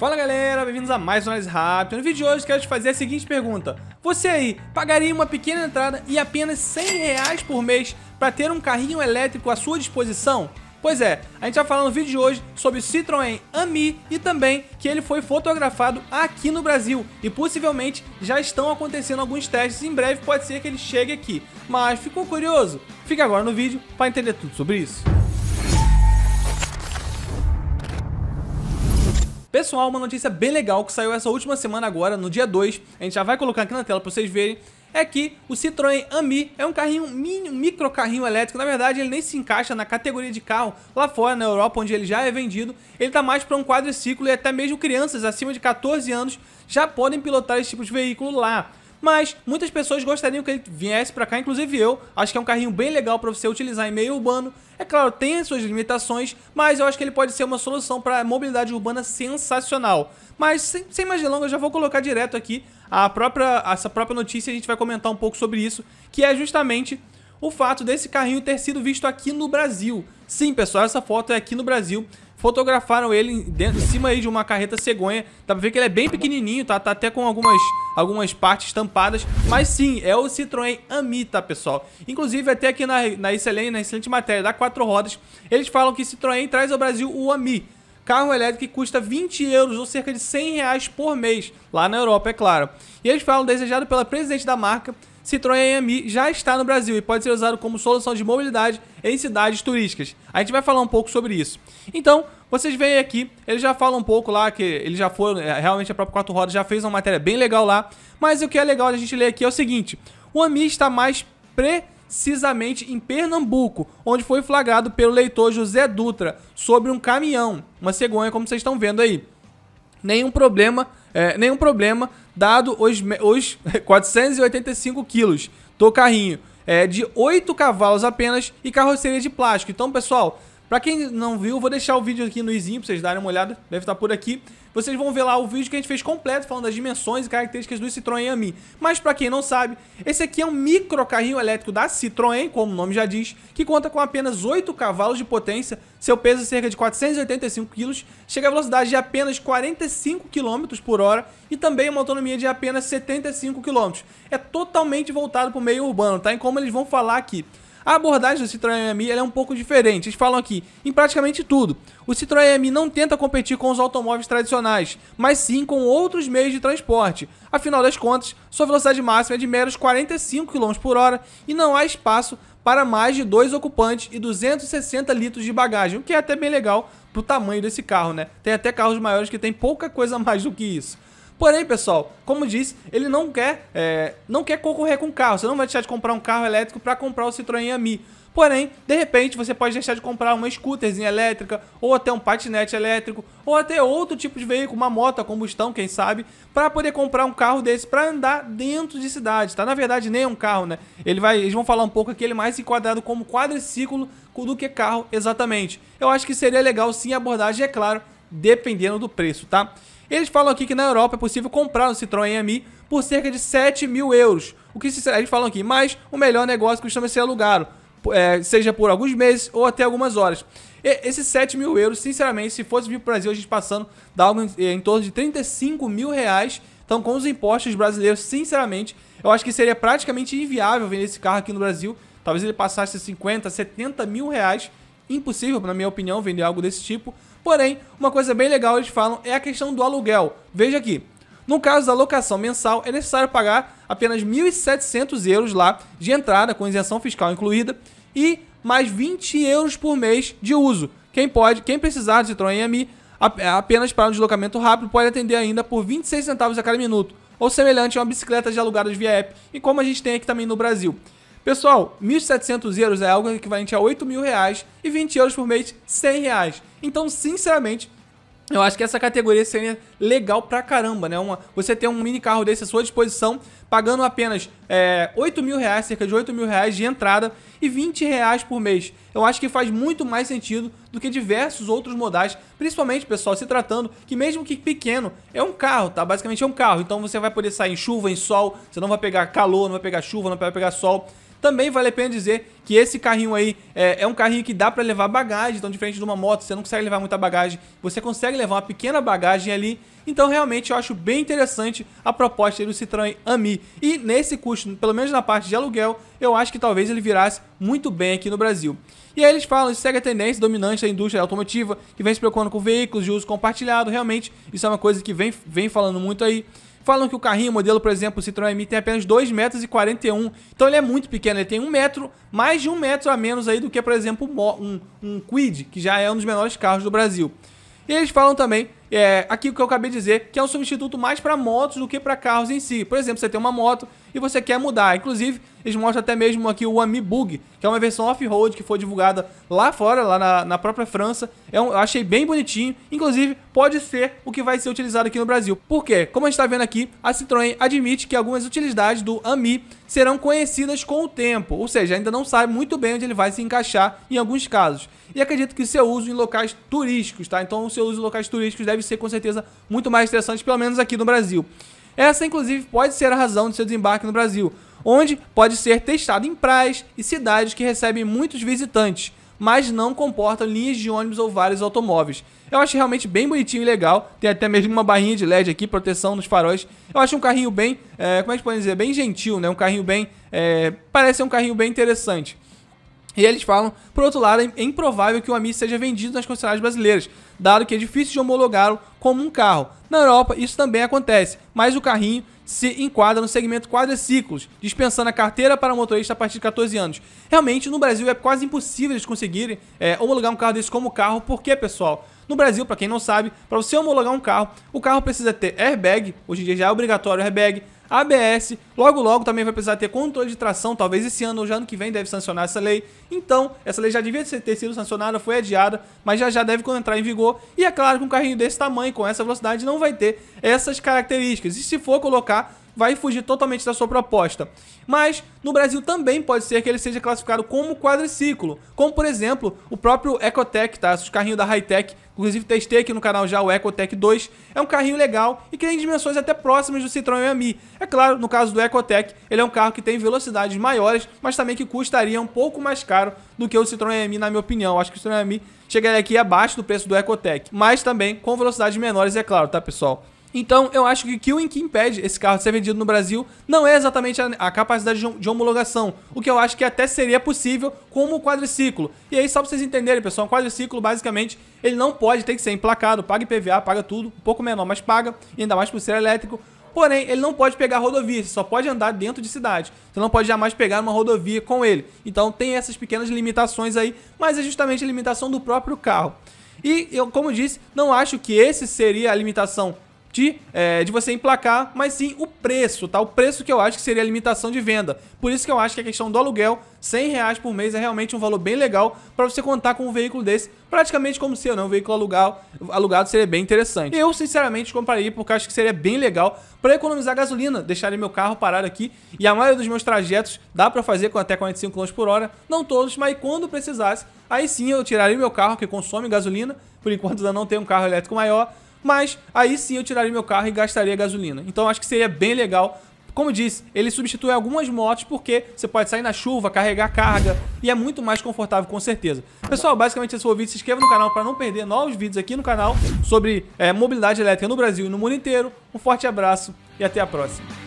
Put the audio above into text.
Fala galera, bem-vindos a mais um Análise Rápida. No vídeo de hoje quero te fazer a seguinte pergunta: você aí pagaria uma pequena entrada e apenas R$100 por mês para ter um carrinho elétrico à sua disposição? Pois é, a gente vai falar no vídeo de hoje sobre o Citroën Ami e também que ele foi fotografado aqui no Brasil e possivelmente já estão acontecendo alguns testes, em breve pode ser que ele chegue aqui. Mas ficou curioso? Fica agora no vídeo para entender tudo sobre isso. Pessoal, uma notícia bem legal que saiu essa última semana agora, no dia 2, a gente já vai colocar aqui na tela para vocês verem, é que o Citroën Ami é um carrinho, um micro carrinho elétrico. Na verdade, ele nem se encaixa na categoria de carro lá fora, na Europa, onde ele já é vendido. Ele tá mais para um quadriciclo e até mesmo crianças acima de 14 anos já podem pilotar esse tipo de veículo lá. Mas muitas pessoas gostariam que ele viesse para cá, inclusive eu. Acho que é um carrinho bem legal para você utilizar em meio urbano. É claro, tem as suas limitações, mas eu acho que ele pode ser uma solução para mobilidade urbana sensacional. Mas sem mais delongas, eu já vou colocar direto aqui essa própria notícia. A gente vai comentar um pouco sobre isso, que é justamente o fato desse carrinho ter sido visto aqui no Brasil. Sim, pessoal, essa foto é aqui no Brasil. Fotografaram ele em cima aí de uma carreta cegonha. Dá pra ver que ele é bem pequenininho, tá até com algumas partes tampadas. Mas sim, é o Citroën Ami, tá, pessoal? Inclusive, até aqui na excelente matéria da 4 Rodas, eles falam que Citroën traz ao Brasil o Ami, carro elétrico que custa 20 euros ou cerca de R$100 por mês, lá na Europa, é claro. E eles falam, desejado pela presidente da marca, Citroën Ami já está no Brasil e pode ser usado como solução de mobilidade em cidades turísticas. A gente vai falar um pouco sobre isso. Então, vocês veem aqui, eles já falam um pouco lá, que eles já foram, realmente a própria 4 Rodas já fez uma matéria bem legal lá, mas o que é legal a gente ler aqui é o seguinte: o Ami está mais precisamente em Pernambuco, onde foi flagrado pelo leitor José Dutra sobre um caminhão, uma cegonha, como vocês estão vendo aí. Nenhum problema, dado os 485 quilos do carrinho, de 8 cavalos apenas e carroceria de plástico. Então, pessoal, pra quem não viu, vou deixar o vídeo aqui no izinho pra vocês darem uma olhada, deve estar por aqui. Vocês vão ver lá o vídeo que a gente fez completo, falando das dimensões e características do Citroën Ami. Mas pra quem não sabe, esse aqui é um micro carrinho elétrico da Citroën, como o nome já diz, que conta com apenas 8 cavalos de potência, seu peso é cerca de 485 kg, chega a velocidade de apenas 45 km por hora e também uma autonomia de apenas 75 km. É totalmente voltado para o meio urbano, tá? E como eles vão falar aqui, a abordagem do Citroën Ami é um pouco diferente. Eles falam aqui em praticamente tudo. O Citroën Ami não tenta competir com os automóveis tradicionais, mas sim com outros meios de transporte. Afinal das contas, sua velocidade máxima é de meros 45 km por hora e não há espaço para mais de 2 ocupantes e 260 litros de bagagem, o que é até bem legal pro tamanho desse carro, né? Tem até carros maiores que tem pouca coisa mais do que isso. Porém, pessoal, como disse, ele não quer concorrer com carro. Você não vai deixar de comprar um carro elétrico para comprar o Citroën Ami. Porém, de repente, você pode deixar de comprar uma scooterzinha elétrica, ou até um patinete elétrico, ou até outro tipo de veículo, uma moto a combustão, quem sabe, para poder comprar um carro desse para andar dentro de cidade, tá? Na verdade, nem é um carro, né? Eles vão falar um pouco aqui, ele é mais enquadrado como quadriciclo do que carro, exatamente. Eu acho que seria legal sim a abordagem, é claro, dependendo do preço, tá? Eles falam aqui que na Europa é possível comprar um Citroën Ami por cerca de 7 mil euros. O que eles falam aqui, mas o melhor negócio costuma ser alugado, seja por alguns meses ou até algumas horas. Esses 7 mil euros, sinceramente, se fosse vir para o Brasil, a gente passando, dá algo em torno de 35 mil reais. Então, com os impostos brasileiros, sinceramente, eu acho que seria praticamente inviável vender esse carro aqui no Brasil. Talvez ele passasse 50, 70 mil reais. Impossível, na minha opinião, vender algo desse tipo. Porém, uma coisa bem legal eles falam é a questão do aluguel. Veja aqui, no caso da locação mensal, é necessário pagar apenas 1.700 euros lá de entrada, com isenção fiscal incluída, e mais 20 euros por mês de uso. Quem precisar do Citroën Ami apenas para um deslocamento rápido pode atender ainda por 26 centavos a cada minuto, ou semelhante a uma bicicleta de alugadas via app, e como a gente tem aqui também no Brasil. Pessoal, 1.700 euros é algo equivalente a 8 mil reais e 20 euros por mês, 100 reais. Então, sinceramente, eu acho que essa categoria seria legal pra caramba, né? Você ter um mini carro desse à sua disposição, pagando apenas 8 mil reais, cerca de 8 mil reais de entrada e 20 reais por mês. Eu acho que faz muito mais sentido do que diversos outros modais, principalmente, pessoal, se tratando que mesmo que pequeno, é um carro, tá? Basicamente é um carro, então você vai poder sair em chuva, em sol, você não vai pegar calor, não vai pegar chuva, não vai pegar sol. Também vale a pena dizer que esse carrinho aí é um carrinho que dá para levar bagagem, então diferente de uma moto, você não consegue levar muita bagagem, você consegue levar uma pequena bagagem ali. Então realmente eu acho bem interessante a proposta do Citroën Ami. E nesse custo, pelo menos na parte de aluguel, eu acho que talvez ele virasse muito bem aqui no Brasil. E aí eles falam, isso segue a tendência dominante da indústria automotiva, que vem se preocupando com veículos de uso compartilhado. Realmente, isso é uma coisa que vem falando muito aí. Falam que o carrinho, o modelo, por exemplo, o Citroën Ami tem apenas 2,41 m. Então ele é muito pequeno, ele tem 1 metro, mais de 1 metro a menos aí do que, por exemplo, um Kwid, que já é um dos menores carros do Brasil. E eles falam também, aqui o que eu acabei de dizer, que é um substituto mais para motos do que para carros em si. Por exemplo, você tem uma moto e você quer mudar. Inclusive, eles mostram até mesmo aqui o Ami Bug, que é uma versão off-road que foi divulgada lá fora, lá na própria França. Eu achei bem bonitinho. Inclusive, pode ser o que vai ser utilizado aqui no Brasil. Por quê? Como a gente está vendo aqui, a Citroën admite que algumas utilidades do Ami serão conhecidas com o tempo. Ou seja, ainda não sabe muito bem onde ele vai se encaixar em alguns casos. E acredito que o seu uso em locais turísticos, tá? Então o seu uso em locais turísticos deve ser com certeza muito mais interessante, pelo menos aqui no Brasil. Essa, inclusive, pode ser a razão de seu desembarque no Brasil, onde pode ser testado em praias e cidades que recebem muitos visitantes, mas não comportam linhas de ônibus ou vários automóveis. Eu acho realmente bem bonitinho e legal, tem até mesmo uma barrinha de LED aqui, proteção nos faróis. Eu acho um carrinho bem, como é que pode dizer, bem gentil, né? Um carrinho bem, parece ser um carrinho bem interessante. E eles falam, por outro lado, é improvável que o Ami seja vendido nas concessionárias brasileiras, dado que é difícil de homologá-lo como um carro. Na Europa, isso também acontece, mas o carrinho se enquadra no segmento quadriciclos, dispensando a carteira para motorista a partir de 14 anos. Realmente, no Brasil é quase impossível eles conseguirem homologar um carro desse como carro. Por quê, pessoal? No Brasil, para quem não sabe, para você homologar um carro, o carro precisa ter airbag, hoje em dia já é obrigatório airbag, ABS, logo também vai precisar ter controle de tração, talvez esse ano ou já ano que vem deve sancionar essa lei. Então, essa lei já devia ter sido sancionada, foi adiada, mas já deve entrar em vigor. E é claro que um carrinho desse tamanho, com essa velocidade, não vai ter essas características. E se for colocar, vai fugir totalmente da sua proposta. Mas no Brasil também pode ser que ele seja classificado como quadriciclo, como por exemplo o próprio Ecotec, tá? Os carrinhos da Hi-Tech, inclusive testei aqui no canal já o Ecotec 2, é um carrinho legal e que tem dimensões até próximas do Citroën Ami. É claro, no caso do Ecotec, ele é um carro que tem velocidades maiores, mas também que custaria um pouco mais caro do que o Citroën Ami, na minha opinião. Acho que o Citroën Ami chegaria aqui abaixo do preço do Ecotec, mas também com velocidades menores, é claro, tá, pessoal? Então, eu acho que o que impede esse carro de ser vendido no Brasil não é exatamente a capacidade de homologação, o que eu acho que até seria possível como o quadriciclo. E aí, só pra vocês entenderem, pessoal, um quadriciclo, basicamente, ele não pode ter que ser emplacado, paga IPVA, paga tudo, um pouco menor, mas paga, e ainda mais por ser elétrico. Porém, ele não pode pegar rodovia, você só pode andar dentro de cidade. Você não pode jamais pegar uma rodovia com ele. Então, tem essas pequenas limitações aí, mas é justamente a limitação do próprio carro. E eu, como disse, não acho que esse seria a limitação de você emplacar, mas sim o preço, tá? O preço que eu acho que seria a limitação de venda. Por isso que eu acho que a questão do aluguel, R$100 por mês, é realmente um valor bem legal para você contar com um veículo desse, praticamente como seu, né? Um veículo alugado seria bem interessante. Eu, sinceramente, compraria porque eu acho que seria bem legal para economizar gasolina, deixarem meu carro parado aqui, e a maioria dos meus trajetos dá para fazer com até 45 km por hora, não todos, mas quando precisasse, aí sim eu tiraria meu carro que consome gasolina, por enquanto ainda não tenho um carro elétrico maior, mas aí sim eu tiraria meu carro e gastaria gasolina. Então acho que seria bem legal. Como disse, ele substitui algumas motos porque você pode sair na chuva, carregar carga e é muito mais confortável, com certeza. Pessoal, basicamente esse foi o vídeo. Se inscreva no canal para não perder novos vídeos aqui no canal sobre mobilidade elétrica no Brasil e no mundo inteiro. Um forte abraço e até a próxima.